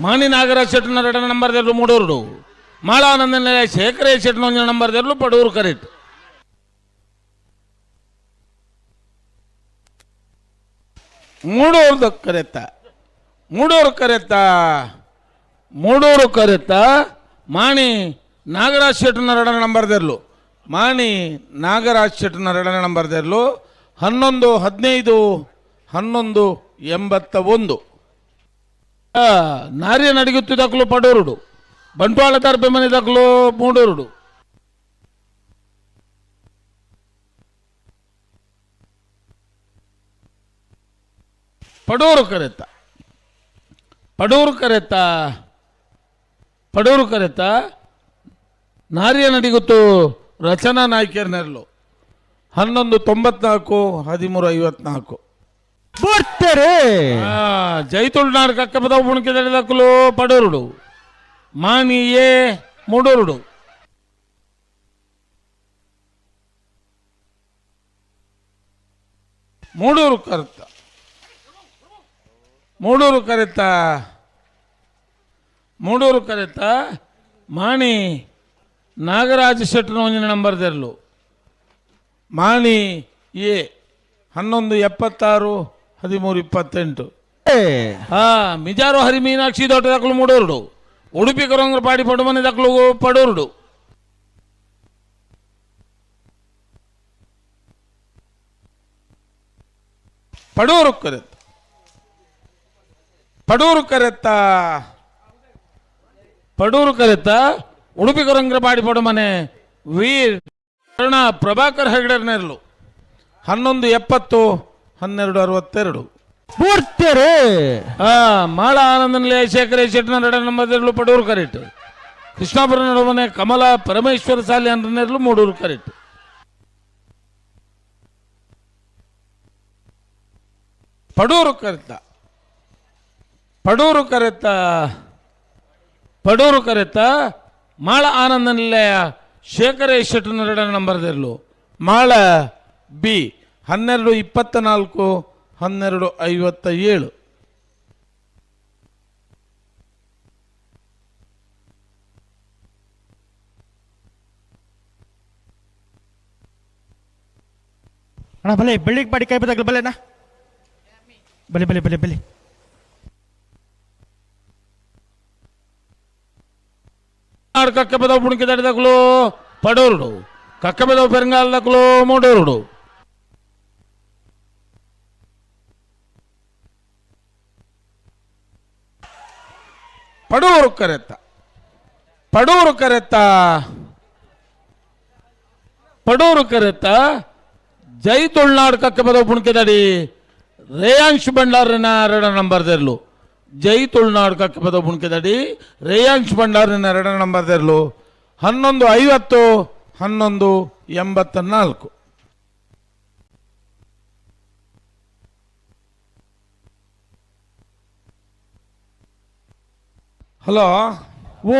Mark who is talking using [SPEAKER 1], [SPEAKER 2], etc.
[SPEAKER 1] ಮಾಣಿ ನಾಗರಾಜ್ ಶೆಟ್ನ 2 ನಂಬರ್ ದೇರ್ಲು ಮೂಡೂರು ಮಾಳಾನಂದ ನಿಲಯ ಶೇಖರೇ ಶೆಟ್ನ 1 ನಂಬರ್ ದೇರ್ಲು ಪಡೂರು ಕರೆಕ್ಟ್. ಮೂಡೂರು ಕರೆತ್ತ ಮಾಣಿ ನಾಗರಾಜ್ ಶೆಟ್ನ 2 ನಂಬರ್ ದೇರ್ಲು ಮಾಣಿ ನಾಗರಾಜ್ ಶೆಟ್ನ 2 ನಂಬರ್ ದೇರ್ಲು 11-15-11-81 ನಾರ್ಯ ನಡಿಗುತ್ತಿದ್ದಕ್ಕಲು ಪಡೂರುಡು ಬಂಟ್ವಾಳ ತರಪೆ ಮನೆದಕ್ಕಲು ಮೂಡೂರುಡು ಪಡೂರು ಕರೆತ್ತ ನಾರ್ಯ ನಡಿಗುತ್ತು ರಚನಾ ನಾಯ್ಕರ್ನೆರ್ಲು 11-94-13-54 ಜೈತುಳ್ನಾಡ್ ಕಕ್ಕಪದ ಉಣ್ಕಿದಕ್ಕಲು ಪಡೂರುಡು ಮಾನಿಯೇ ಮೂಡೂರುಡು ಮೂಡೂರು ಕರೆತ್ತ ಮಾಣಿ ನಾಗರಾಜ ಶೆಟ್ನ 1 ನಂಬರ್ ದೇರ್ಲು ಮಾಣಿ ಎ 11-76-13-28 ಮಿಜಾರು ಹರಿ ಮೀನಾಕ್ಷಿ ದೊಡ್ಡದಕ್ಕಲು ಮೂಡೂರುಡು ಉಡುಪಿ ಕೊರಂಗರಪಾಡಿ ಪಡುಮನೆ ದಕ್ಕಲು ಪಡೂರುಡು ಪಡೂರು ಕರೆತ್ತ ಉಡುಪಿ ಕೊರಂಗರಪಾಡಿ ಪಡುಮನೆ ವೀರ್ ಪ್ರಭಾಕರ್ ಹೆಗ್ಡರ್ನೆರ್ಲು 11-70-12-62 ಮಾಳ ಆನಂದ ನಿಲಯ ಶೇಖರೇ ಶೆಟ್ನ 2 ನಂಬರ್ ದೇರ್ಲು ಪಡೂರು ಕರೆಕ್ಟ್. ಕೃಷ್ಣಾಪುರ ನಡುವನೆ ಕಮಲ ಪರಮೇಶ್ವರ ಸಾಲಿ ಅಂದ್ರನೆರ್ಲು ಮೂಡೂರು ಕರೆಕ್ಟ್. ಪಡೂರು ಕರೆತ್ತ ಮಾಳ ಆನಂದ ನಿಲಯ ಶೇಖರೇ ಶೆಟ್ನ 2 ನಂಬರ್ ದೇರ್ಲು ಮಾಳ ಬಿ 12-24-12-57
[SPEAKER 2] ಅಣ್ಣ ಬಲೆ ಬೆಳ್ಳಿಗೆ ಬಾಡಿ ಕೈ ಬದಲು ಬಲೆನಾ ಬಲೆ
[SPEAKER 1] ಕಕ್ಕಬೆದವು ಪುಣಕಿದಕ್ಕಲು ಪಡೂರುಡು ಕಕ್ಕಬೆದವು ಪೆರಂಗಾಲದಕ್ಕಲು ಮೂಡೂರುಡು ಪಡೂರು ಕರೆತ್ತ ಜೈ ತುಳ್ನಾಡು ಕಕ್ಕಬೆದವು ಪುಣಕಿದಡಿ ರೇಯಾಂಶ್ ಭಂಡಾರಿನ 2 ನಂಬರ್ ದೇರ್ಲು ಜೈ ತುಳ್ನಾಡು ಕಕ್ಕಬೆದವು ಪುಣಕಿದಡಿ ರೇಯಾಂಶ್ ಭಂಡಾರಿನ 2 ನಂಬರ್ ದೇರ್ಲು 11-50-11-84 ಹಲೋ
[SPEAKER 2] ಓ